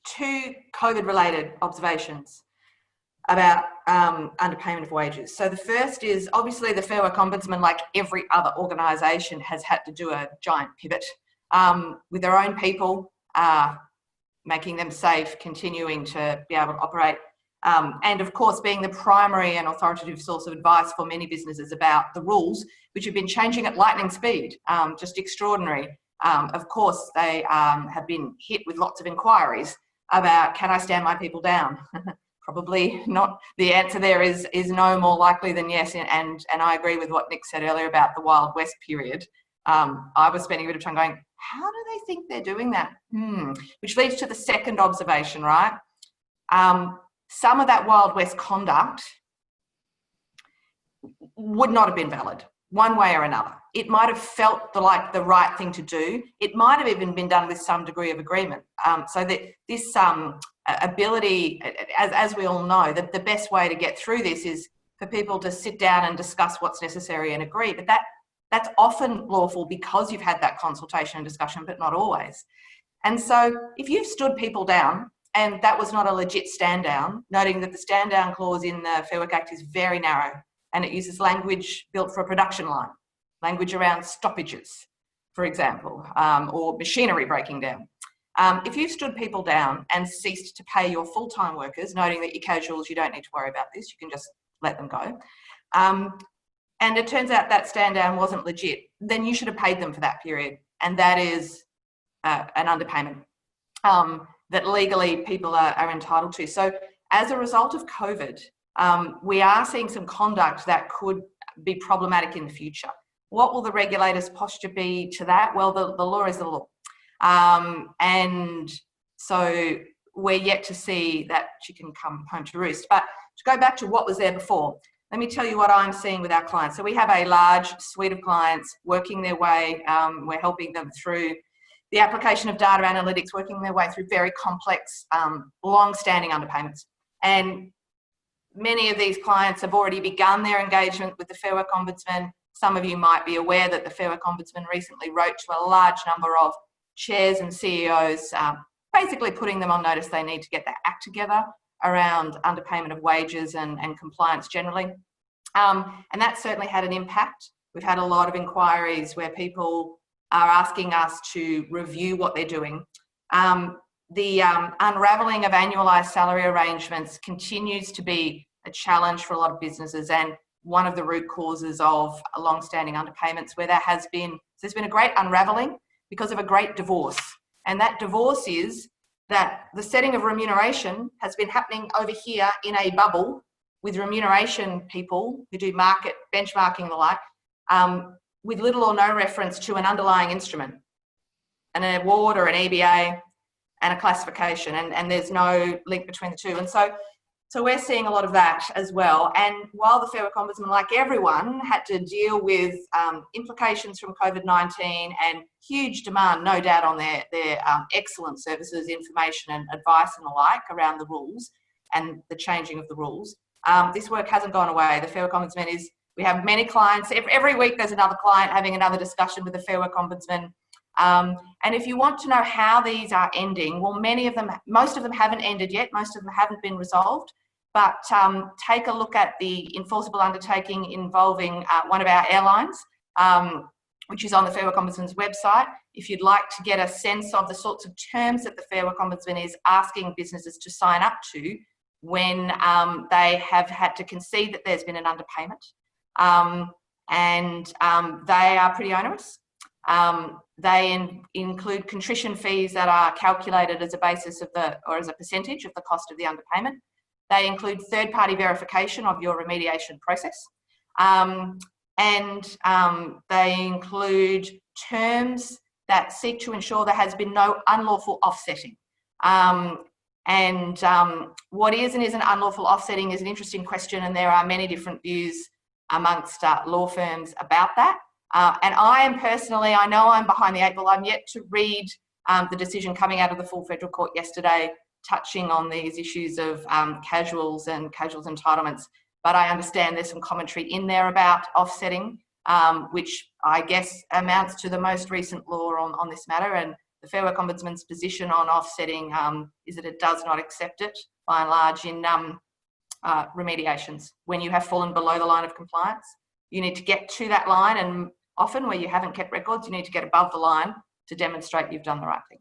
two COVID-related observations about underpayment of wages. So the first is obviously the Fair Work Ombudsman, like every other organisation, has had to do a giant pivot with their own people, making them safe, continuing to be able to operate, and of course being the primary and authoritative source of advice for many businesses about the rules, which have been changing at lightning speed, just extraordinary. Of course, they have been hit with lots of inquiries about, can I stand my people down? Probably not. The answer there is no, more likely than yes. And I agree with what Nick said earlier about the Wild West period. I was spending a bit of time going, how do they think they're doing that? Which leads to the second observation, right? Some of that Wild West conduct would not have been valid one way or another. It might have felt like the right thing to do. It might have even been done with some degree of agreement. So that this ability, as we all know, that the best way to get through this is for people to sit down and discuss what's necessary and agree. But that's often lawful because you've had that consultation and discussion, but not always. And so if you've stood people down and that was not a legit stand down, noting that the stand down clause in the Fair Work Act is very narrow and it uses language built for a production line, language around stoppages, for example, or machinery breaking down. If you've stood people down and ceased to pay your full-time workers, noting that your casuals, you don't need to worry about this, you can just let them go, and it turns out that stand down wasn't legit, then you should have paid them for that period. And that is an underpayment that legally people are entitled to. So as a result of COVID, we are seeing some conduct that could be problematic in the future. What will the regulator's posture be to that? Well, the law is the law. And so we're yet to see that chicken come home to roost. But to go back to what was there before, let me tell you what I'm seeing with our clients. So we have a large suite of clients working their way. We're helping them through the application of data analytics, working their way through very complex, long-standing underpayments. And many of these clients have already begun their engagement with the Fair Work Ombudsman. Some of you might be aware that the Fair Work Ombudsman recently wrote to a large number of chairs and CEOs, basically putting them on notice they need to get their act together around underpayment of wages and compliance generally. And that certainly had an impact. We've had a lot of inquiries where people are asking us to review what they're doing. The unravelling of annualised salary arrangements continues to be a challenge for a lot of businesses, and one of the root causes of long-standing underpayments where there's been a great unravelling because of a great divorce. And that divorce is that the setting of remuneration has been happening over here in a bubble with remuneration people who do market benchmarking and the like, with little or no reference to an underlying instrument, an award or an EBA and a classification, and there's no link between the two. And so we're seeing a lot of that as well. And while the Fair Work Ombudsman, like everyone, had to deal with implications from COVID-19 and huge demand, no doubt, on their excellent services, information and advice and the like around the rules and the changing of the rules, this work hasn't gone away. The Fair Work Ombudsman we have many clients. Every week there's another client having another discussion with the Fair Work Ombudsman. And if you want to know how these are ending, well, most of them haven't ended yet. Most of them haven't been resolved. But take a look at the enforceable undertaking involving one of our airlines, which is on the Fair Work Ombudsman's website. If you'd like to get a sense of the sorts of terms that the Fair Work Ombudsman is asking businesses to sign up to when they have had to concede that there's been an underpayment. And they are pretty onerous. They include contrition fees that are calculated as a basis of as a percentage of the cost of the underpayment. They include third-party verification of your remediation process. And they include terms that seek to ensure there has been no unlawful offsetting. What is and isn't unlawful offsetting is an interesting question, and there are many different views amongst law firms about that. And I am personally, I know I'm behind the eight ball. I'm yet to read the decision coming out of the full federal court yesterday, touching on these issues of casuals and casuals entitlements. But I understand there's some commentary in there about offsetting, which I guess amounts to the most recent law on this matter. And the Fair Work Ombudsman's position on offsetting is that it does not accept it by and large in remediations. When you have fallen below the line of compliance, you need to get to that line, and often where you haven't kept records, you need to get above the line to demonstrate you've done the right thing.